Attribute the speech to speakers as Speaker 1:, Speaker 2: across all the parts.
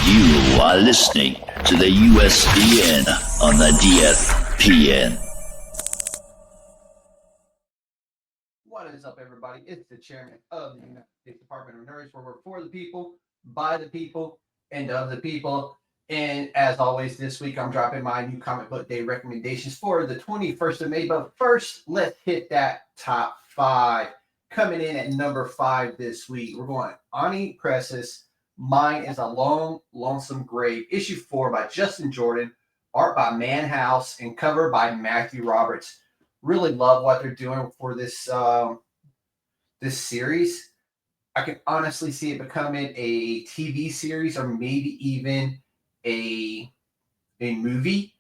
Speaker 1: You are listening to the USDN on the DFPN.
Speaker 2: What is up, everybody? It's the chairman of the United States Department of Nerds, where we're for the people, by the people, and of the people. And as always, this week I'm dropping my new comic book day recommendations for the 21st of May. But first, let's hit that top 5. Coming in at number 5 this week, we're going Oni Press. Mine is a Lonesome Grave, issue 4 by Justin Jordan, art by Maan and cover by Matthew Roberts. Really love what they're doing for this this series. I can honestly see it becoming a TV series or maybe even a movie.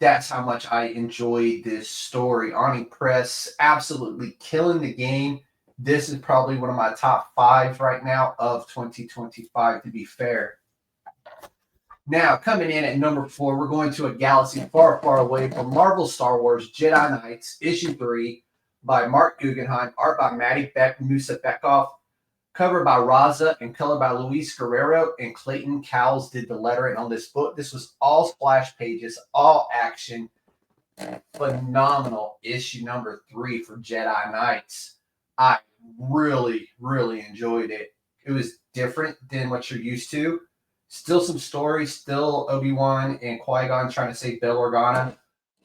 Speaker 2: That's how much I enjoyed this story. Oni Press absolutely killing the game. This is probably one of my top 5 right now of 2025, to be fair. Now, coming in at number 4, we're going to a galaxy far, far away from Marvel Star Wars Jedi Knights, issue 3 by Marc Guggenheim, art by Madibek Musabekov, cover by Rahzzah, and color by Luis Guerrero, and Clayton. Cowles did the lettering on this book. This was all splash pages, all action. Phenomenal issue number 3 for Jedi Knights. I really, really enjoyed it. It was different than what you're used to. Still some story, still Obi-Wan and Qui-Gon trying to save Bail Organa,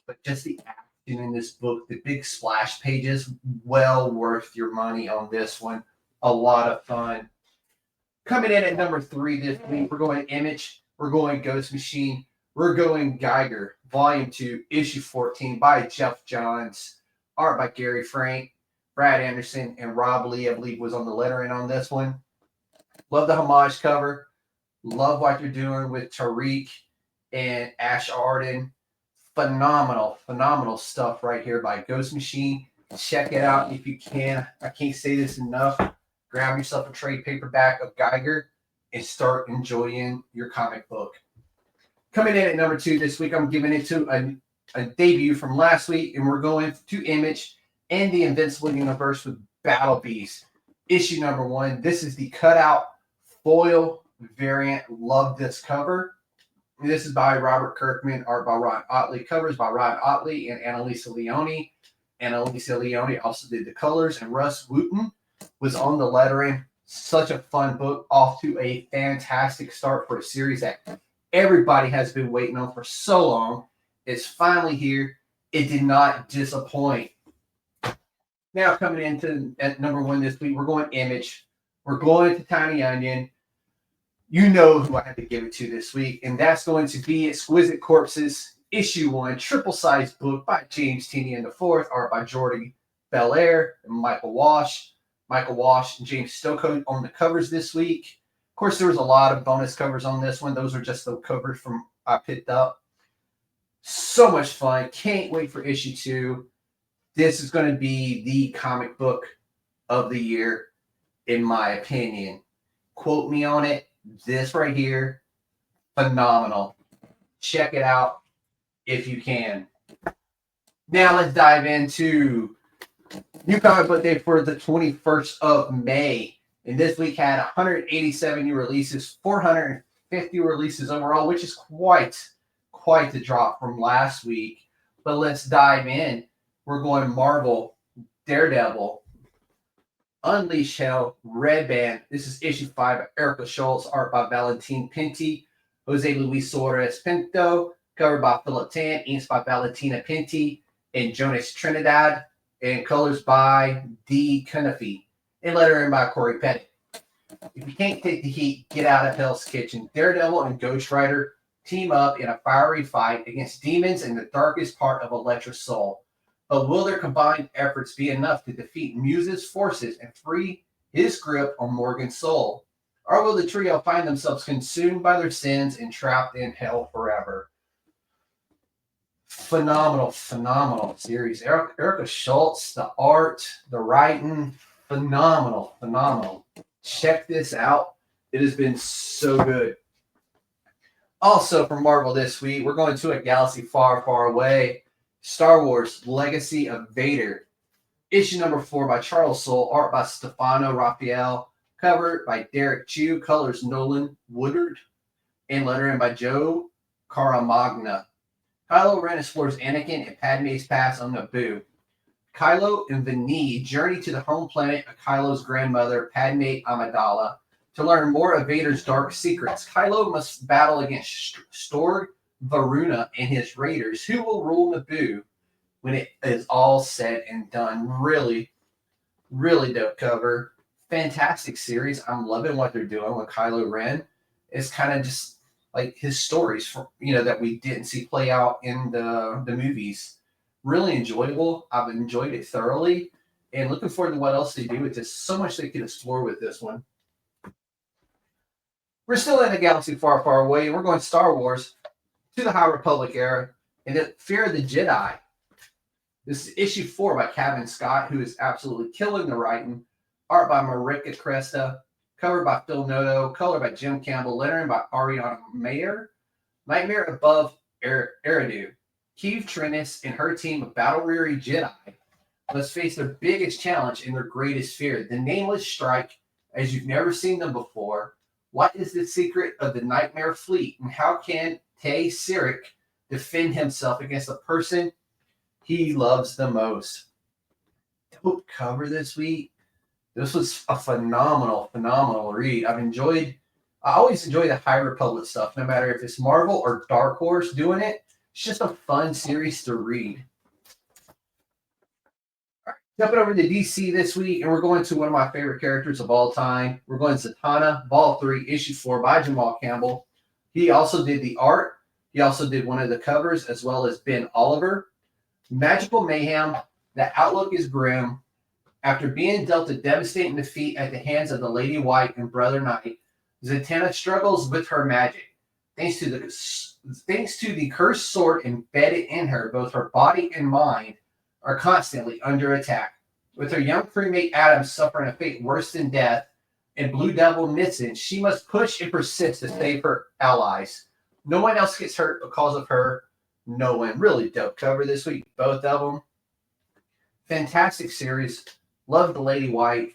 Speaker 2: but just the action in this book, the big splash pages, well worth your money on this one. A lot of fun. Coming in at number 3 this week, we're going Image, we're going Ghost Machine, we're going Geiger, Volume 2, Issue 14 by Geoff Johns, art by Gary Frank, Brad Anderson, and Rob Leigh, I believe, was on the lettering on this one. Love the homage cover. Love what you're doing with Tariq and Ash Arden. Phenomenal, phenomenal stuff right here by Ghost Machine. Check it out if you can. I can't say this enough. Grab yourself a trade paperback of Geiger and start enjoying your comic book. Coming in at number 2 this week, I'm giving it to a debut from last week, and we're going to Image and the Invincible Universe with Battle Beast. Issue number 1. This is the cutout foil variant. Love this cover. This is by Robert Kirkman, art by Ron Otley, covers by Ron Otley and Annalisa Leone. Annalisa Leone also did the colors, and Russ Wooten was on the lettering. Such a fun book, off to a fantastic start for a series that everybody has been waiting on for so long. It's finally here. It did not disappoint. Now, coming into at number 1 this week, we're going Image. We're going to Tiny Onion. You know who I had to give it to this week, and that's going to be Exquisite Corpses, issue 1, triple-sized book by James Tynion IV, art by Jordan Belair and Michael Walsh. Michael Walsh and James Stokoe on the covers this week. Of course, there was a lot of bonus covers on this one. Those are just the covers from I picked up. So much fun. Can't wait for issue 2. This is going to be the comic book of the year, in my opinion. Quote me on it. This right here, phenomenal. Check it out if you can. Now let's dive into new comic book day for the 21st of May. And this week had 187 new releases, 450 releases overall, which is quite the drop from last week. But let's dive in. We're going Marvel, Daredevil, Unleash Hell, Red Band. This is issue 5 by Erica Schultz, art by Valentin Pinti, Jose Luis Suarez Pinto, cover by Philip Tan, inks by Valentina Pinti, and Jonas Trinidad, and colors by D. Cunniffe, and lettering by Corey Pettit. If you can't take the heat, get out of Hell's Kitchen. Daredevil and Ghost Rider team up in a fiery fight against demons in the darkest part of Elektra's soul. But will their combined efforts be enough to defeat Muse's forces and free his grip on Morgan's soul? Or will the trio find themselves consumed by their sins and trapped in hell forever? Phenomenal, phenomenal series. Erica Schultz, the art, the writing, phenomenal. Check this out. It has been so good. Also from Marvel this week, we're going to a galaxy far, far away. Star Wars Legacy of Vader. Issue number 4 by Charles Soule, art by Stefano Raphael, cover by Derek Chu, colors Nolan Woodard. and lettering by Joe Caramagna. Kylo Ren explores Anakin and Padme's past on Naboo. Kylo and Vinny journey to the home planet of Kylo's grandmother, Padme Amidala, to learn more of Vader's dark secrets. Kylo must battle against Storg Varuna and his raiders, who will rule Naboo when it is all said and done. Really, really dope cover. Fantastic series. I'm loving what they're doing with Kylo Ren. It's kind of just like his stories, that we didn't see play out in the movies. Really enjoyable. I've enjoyed it thoroughly, and looking forward to what else they do with this. So much they can explore with this one. We're still in a galaxy far, far away, and we're going Star Wars to the High Republic era and the Fear of the Jedi. This is issue 4 by Kevin Scott, who is absolutely killing the writing. Art by Marika Cresta, cover by Phil Noto, color by Jim Campbell, lettering by Ariana Mayer. Nightmare Above Eridu. Keeve Trennis and her team of battle-weary Jedi must face their biggest challenge and their greatest fear, the Nameless Strike, as you've never seen them before. What is the secret of the Nightmare Fleet, and how can Tay Sirik defend himself against the person he loves the most? Dope cover this week. This was a phenomenal read. I always enjoy the High Republic stuff, no matter if it's Marvel or Dark Horse doing it. It's just a fun series to read. All right, jumping over to DC this week, and we're going to one of my favorite characters of all time. We're going Zatanna, Vol 3, Issue 4 by Jamal Campbell. He also did the art. He also did one of the covers, as well as Ben Oliver. Magical mayhem. The outlook is grim. After being dealt a devastating defeat at the hands of the Lady White and Brother Knight, Zatanna struggles with her magic. Thanks to the cursed sword embedded in her, both her body and mind are constantly under attack. With her young crewmate Adam suffering a fate worse than death and Blue Devil missing, she must push and persist to save her allies. No one else gets hurt because of her. No one. Really dope cover this week, both of them. Fantastic series. Love the Lady White.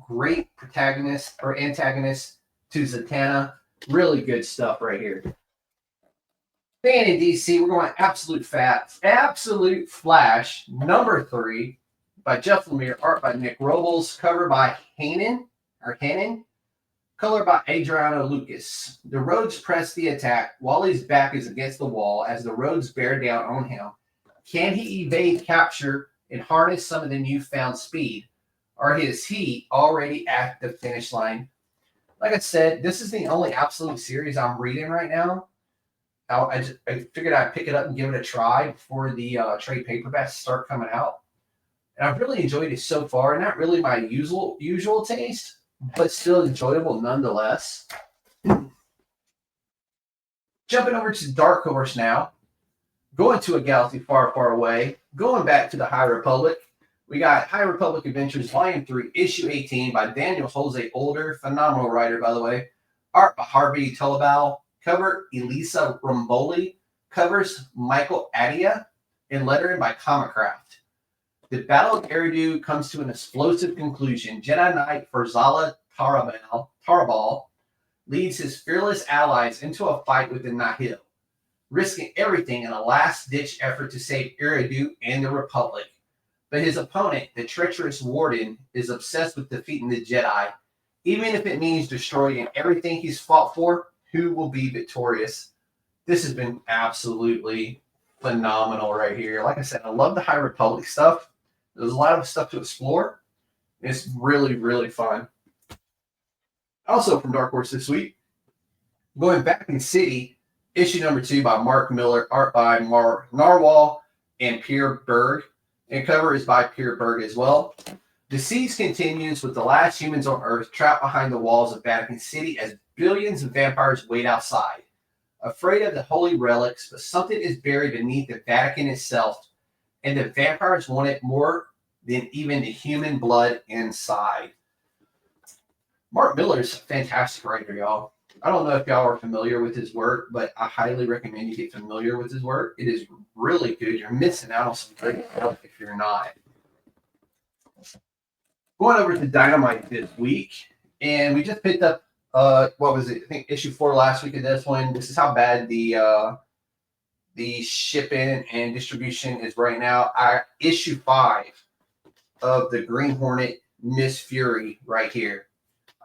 Speaker 2: Great protagonist or antagonist to Zatanna. Really good stuff right here. Staying in DC, we're going Absolute Flash, number 3 by Jeff Lemire, art by Nick Robles, cover by Hannon, color by Adriano Lucas. The Rogues press the attack. Wally's back is against the wall as the Rogues bear down on him. Can he evade capture and harness some of the newfound speed? Or is he already at the finish line? Like I said, this is the only Absolute series I'm reading right now. I figured I'd pick it up and give it a try before the trade paperbacks start coming out. And I've really enjoyed it so far. Not really my usual taste, but still enjoyable nonetheless. Jumping over to Dark Horse now. Going to a galaxy far, far away. Going back to the High Republic. We got High Republic Adventures Volume 3, Issue 18 by Daniel Jose Older. Phenomenal writer, by the way. Art by Harvey Tullibal. Cover Elisa Romboli. Covers Michael Adia. And lettering by Comicraft. The Battle of Eridu comes to an explosive conclusion. Jedi Knight Farzala Tarabal leads his fearless allies into a fight with the Nihil, risking everything in a last-ditch effort to save Eridu and the Republic. But his opponent, the treacherous Warden, is obsessed with defeating the Jedi. Even if it means destroying everything he's fought for, who will be victorious? This has been absolutely phenomenal right here. Like I said, I love the High Republic stuff. There's a lot of stuff to explore. It's really, really fun. Also from Dark Horse this week, going Back in City, issue number 2 by Mark Miller, art by Narwhal and Pierre Berg, and cover is by Pierre Berg as well. The siege continues with the last humans on Earth trapped behind the walls of Vatican City as billions of vampires wait outside, afraid of the holy relics, but something is buried beneath the Vatican itself, and the vampires want it more than even the human blood inside. Mark Miller's a fantastic writer, y'all. I don't know if y'all are familiar with his work, but I highly recommend you get familiar with his work. It is really good. You're missing out on some great stuff if you're not. Going over to Dynamite this week, and we just picked up what was it? I think issue 4 last week of this one. This is how bad the shipping and distribution is right now. Issue 5 of the Green Hornet Miss Fury right here.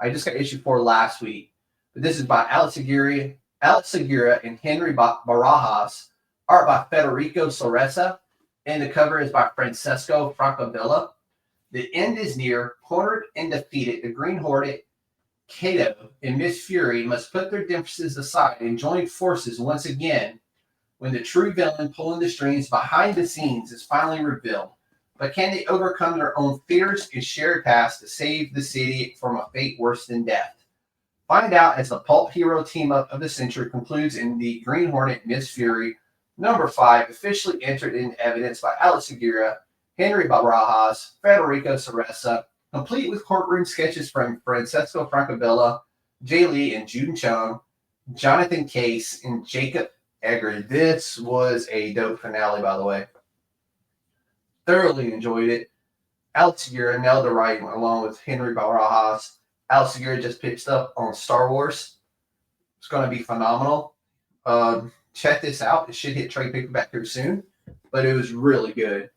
Speaker 2: I just got issue 4 last week, but this is by Alex Segura and Henry Barajas. Art by Federico Soressa, and the cover is by Francesco Francavilla. The end is near. Cornered and defeated, the Green Hornet, Kato, and Miss Fury must put their differences aside and join forces once again when the true villain pulling the strings behind the scenes is finally revealed. But can they overcome their own fears and share a task to save the city from a fate worse than death? Find out as the pulp hero team-up of the century concludes in the Green Hornet Miss Fury number 5, officially entered into evidence by Alex Segura, Henry Barajas, Federico Soressa, complete with courtroom sketches from Francesco Francavilla, Jay Leigh and Juden Chung, Jonathan Case, and Jacob Egger. This was a dope finale, by the way. Thoroughly enjoyed it. Alex Segura nailed the writing along with Henry Barajas. Alex Segura just pitched up on Star Wars. It's going to be phenomenal. Check this out. It should hit trade paperback here soon, but it was really good.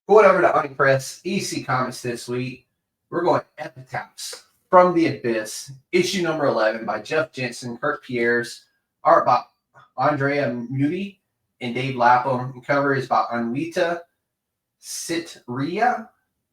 Speaker 2: Going over to Oni Press, EC Comics this week. We're going Epitaphs from the Abyss, issue number 11 by Geoff Jensen, Kurt Pierres, art by Andrea Muti and Dave Lapham, and cover is by Anwita Sitria.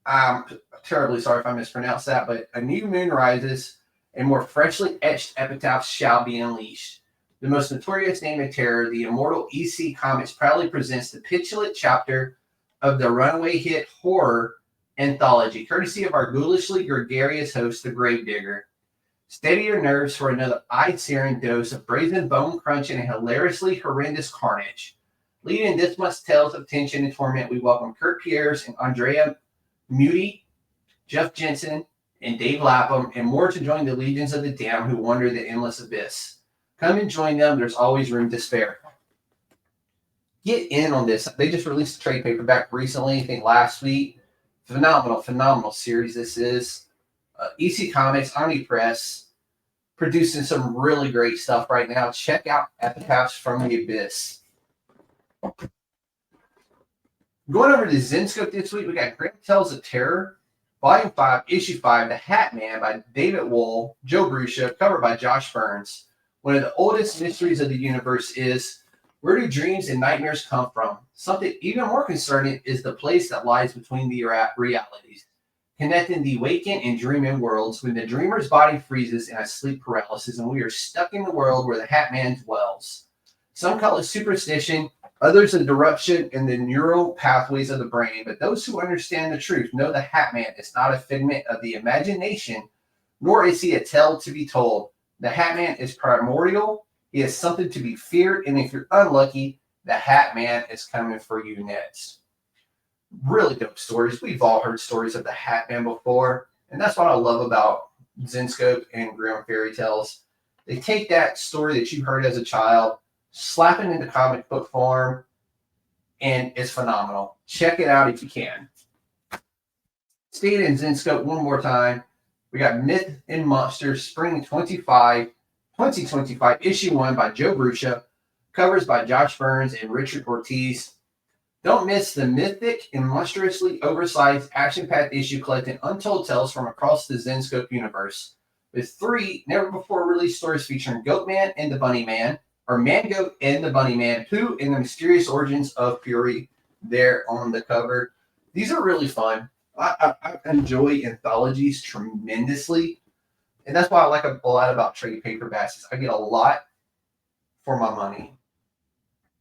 Speaker 2: I'm terribly sorry if I mispronounced that, but a new moon rises, and more freshly etched epitaphs shall be unleashed. The most notorious name of terror, the immortal EC Comics proudly presents the titular chapter of the runaway hit horror anthology, courtesy of our ghoulishly gregarious host, the Gravedigger. Steady your nerves for another eye-searing dose of brazen bone-crunching and hilariously horrendous carnage. Leading this month's tales of tension and torment, we welcome Kurt Pierres and Andrea Muti, Geoff Jensen, and Dave Lapham, and more to join the legions of the damned who wander the endless abyss. Come and join them. There's always room to spare. Get in on this. They just released a trade paperback recently, I think last week. Phenomenal series this is. EC Comics, Oni Press, producing some really great stuff right now. Check out Epitaphs from the Abyss. Going over to Zenescope this week, we got Great Tales of Terror, Volume 5, Issue 5, The Hat Man by David Wohl, Joe Bruscia, covered by Josh Burns. One of the oldest mysteries of the universe is, where do dreams and nightmares come from? Something even more concerning is the place that lies between the realities, connecting the waking and dreaming worlds when the dreamer's body freezes in a sleep paralysis and we are stuck in the world where the Hat Man dwells. Some call it superstition, others a disruption in the neural pathways of the brain, but those who understand the truth know the Hat Man is not a figment of the imagination, nor is he a tale to be told. The Hat Man is primordial. He is something to be feared, and if you're unlucky, the Hat Man is coming for you next. Really dope stories. We've all heard stories of the Hat Man before, and that's what I love about Zenescope and Grimm Fairy Tales. They take that story that you heard as a child, slap it into comic book form, and it's phenomenal. Check it out if you can. Staying in Zenescope one more time, we got Myth and Monsters Spring 2025, Issue 1 by Joe Bruscia, covers by Josh Burns and Richard Ortiz. Don't miss the mythic and monstrously oversized action-packed issue collecting untold tales from across the Zenescope universe, with 3 never-before-released stories featuring Goatman and the Bunny Man, or Man-Goat and the Bunny Man, Pooh and the Mysterious Origins of Fury there on the cover. These are really fun. I enjoy anthologies tremendously, and that's why I like a lot about trade paperbacks. I get a lot for my money.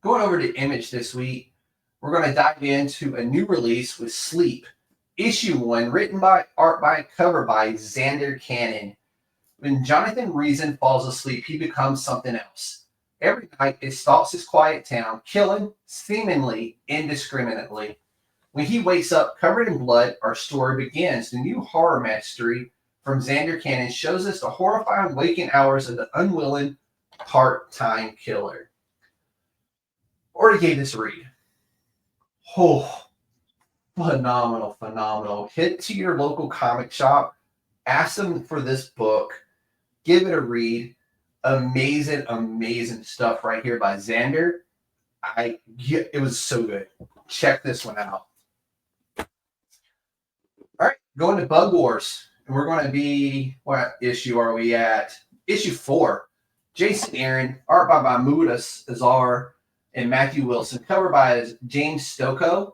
Speaker 2: Going over to Image this week, we're going to dive into a new release with Sleep, Issue 1, written by, art by, cover by Xander Cannon. When Jonathan Reason falls asleep, he becomes something else. Every night, it stalks his quiet town, killing seemingly indiscriminately. When he wakes up covered in blood, our story begins. The new horror mystery from Xander Cannon shows us the horrifying waking hours of the unwilling part-time killer. Already gave this a read. Oh, phenomenal. Head to your local comic shop, Ask them for this book. Give it a read. Amazing, amazing stuff right here by Xander. It was so good. Check this one out. All right, going to Bug Wars. And we're going to be, what issue are we at? Issue 4. Jason Aaron, art by Mahmoud Azar and Matthew Wilson, cover by James Stokoe.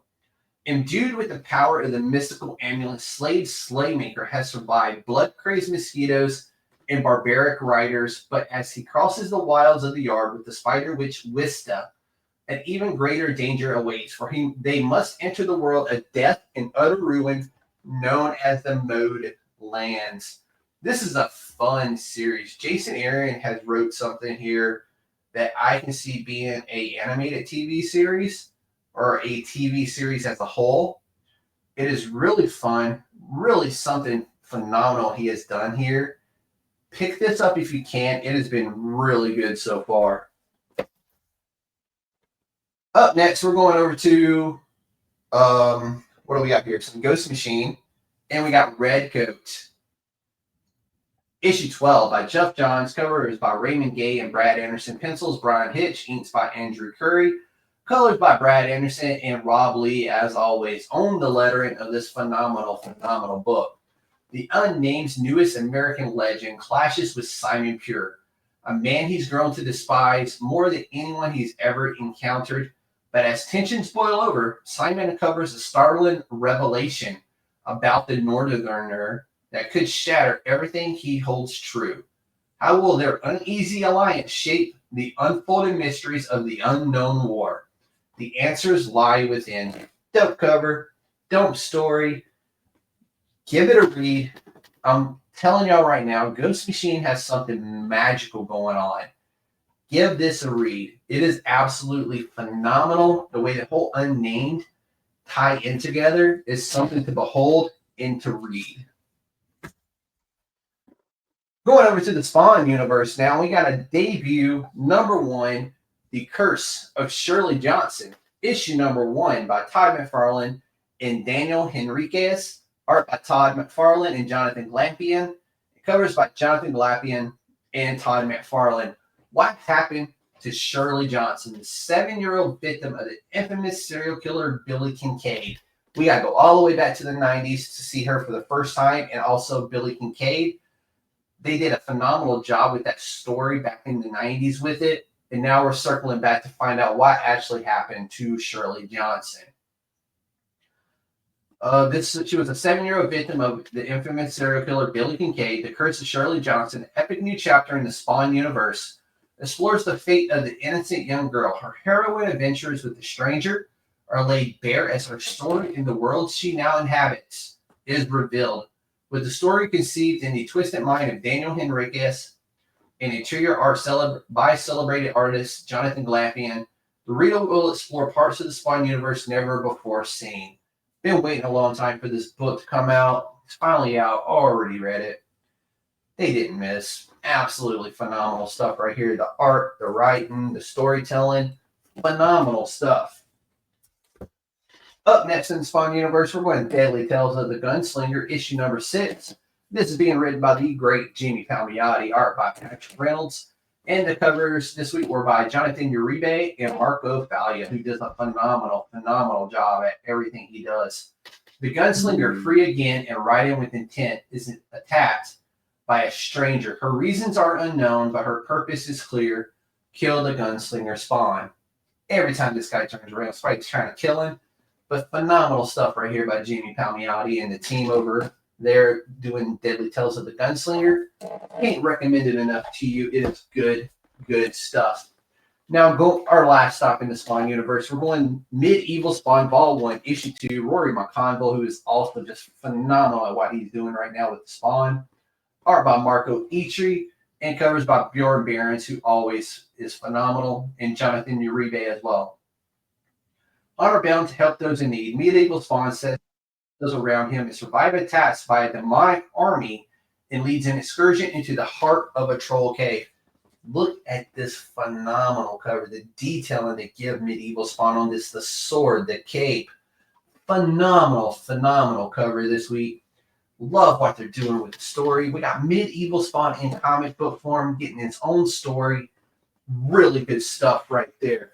Speaker 2: Imbued with the power of the mystical amulet, Slade Slaymaker has survived blood-crazed mosquitoes and barbaric riders, but as he crosses the wilds of the yard with the spider witch Wista, an even greater danger awaits, for they must enter the world of death and utter ruin known as the Mode Lands. This is a fun series. Jason Aaron has wrote something here that I can see being a animated TV series or a TV series as a whole. It is really fun, really something phenomenal he has done here. Pick this up if you can. It has been really good so far. Up next, we're going over to, what do we got here? Some Ghost Machine, and we got Red Coat. Issue 12 by Geoff Johns, cover is by Raymond Gay and Brad Anderson, pencils Brian Hitch, inks by Andrew Curry, colors by Brad Anderson and Rob Leigh, as always, own the lettering of this phenomenal book. The Unname's newest American legend clashes with Simon Pure, a man he's grown to despise more than anyone he's ever encountered. But as tensions boil over, Simon uncovers a startling revelation about the Northerner that could shatter everything he holds true. How will their uneasy alliance shape the unfolding mysteries of the unknown war? The answers lie within. Dope cover, dope story. Give it a read. I'm telling y'all right now, Ghost Machine has something magical going on. Give this a read. It is absolutely phenomenal. The way the whole Unnamed tie in together is something to behold and to read. Going over to the Spawn universe now, we got a debut #1, The Curse of Shirley Johnson, issue #1 by Todd McFarlane and Daniel Henriquez, art by Todd McFarlane and Jonathan Glapion, covers by Jonathan Glapion and Todd McFarlane. What happened to Shirley Johnson, the 7-year-old victim of the infamous serial killer Billy Kincaid? We got to go all the way back to the 90s to see her for the first time, and also Billy Kincaid. They did a phenomenal job with that story back in the 90s with it, and now we're circling back to find out what actually happened to Shirley Johnson. She was a 7-year-old victim of the infamous serial killer Billy Kincaid. The Curse of Shirley Johnson, an epic new chapter in the Spawn universe, explores the fate of the innocent young girl. Her heroine adventures with the stranger are laid bare as her story in the world she now inhabits is revealed. With the story conceived in the twisted mind of Daniel Henriquez and interior art by celebrated artist Jonathan Glapion, the reader will explore parts of the Spawn universe never before seen. Been waiting a long time for this book to come out. It's finally out. Already read it. They didn't miss. Absolutely phenomenal stuff right here. The art, the writing, the storytelling. Phenomenal stuff. Up next in the Spawn universe, we're going to Deadly Tales of the Gunslinger, issue #6. This is being written by the great Jamie Palmiotti, art by Patrick Reynolds. And the covers this week were by Jonathan Uribe and Marco Falia, who does a phenomenal job at everything he does. The gunslinger, free again and riding with intent, is attacked by a stranger. Her reasons are unknown, but her purpose is clear. Kill the gunslinger Spawn. Every time this guy turns around, somebody's trying to kill him. But phenomenal stuff right here by Jamie Palmiotti and the team over there doing Deadly Tales of the Gunslinger. Can't recommend it enough to you. It is good stuff. Now, our last stop in the Spawn universe. We're going Medieval Spawn Vol 1, issue 2. Rory McConville, who is also just phenomenal at what he's doing right now with the Spawn. Art by Marco Itri and covers by Bjorn Behrens, who always is phenomenal, and Jonathan Uribe as well. Honor bound to help those in need, Medieval Spawn sets those around him and survive attacks by a demonic army and leads an excursion into the heart of a troll cave. Look at this phenomenal cover. The detailing they give Medieval Spawn on this, the sword, the cape. Phenomenal cover this week. Love what they're doing with the story. We got Medieval Spawn in comic book form, getting its own story. Really good stuff right there.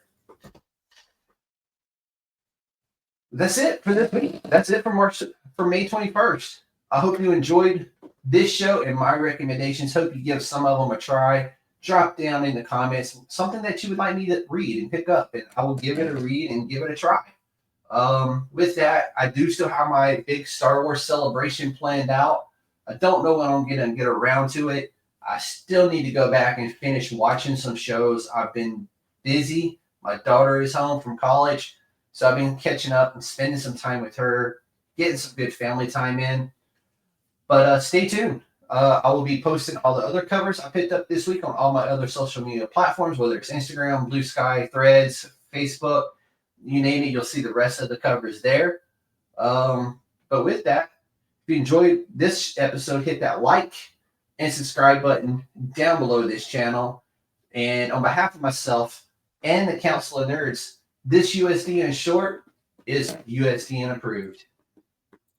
Speaker 2: That's it for this week. That's it for May 21st. I hope you enjoyed this show and my recommendations. Hope you give some of them a try. Drop down in the comments something that you would like me to read and pick up, and I will give it a read and give it a try. With that, I do still have my big Star Wars celebration planned out. I don't know when I'm going to get around to it. I still need to go back and finish watching some shows. I've been busy. My daughter is home from college, so I've been catching up and spending some time with her, getting some good family time in. But stay tuned. I will be posting all the other covers I picked up this week on all my other social media platforms, whether it's Instagram, Blue Sky, Threads, Facebook, you name it, you'll see the rest of the covers there. But with that, if you enjoyed this episode, hit that like and subscribe button down below this channel. And on behalf of myself and the Council of Nerds, this USDN short is USDN approved.